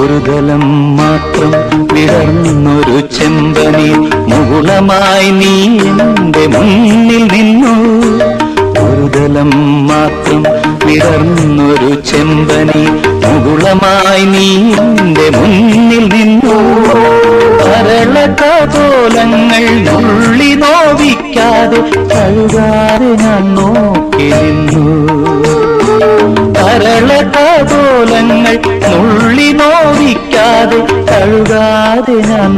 ഒരു ദലം മാത്രം വിടർന്നൊരു ചെമ്പനി മുകുളമായി നീ എന്റെ മുന്നിൽ നിന്നു. ഒരു ദലം മാത്രം വിടർന്നൊരു ചെമ്പനി മുകുളമായി നീ എന്റെ മുന്നിൽ നിന്നു. കരളകപോലങ്ങൾ നുള്ളി നോവിക്കാതെ കഴുകാതെ ഞാൻ നോക്കി നിന്നു. കരളകപോലങ്ങൾ നുള്ളി നോവിക്കാതെ കഴുകാതെ ഞാൻ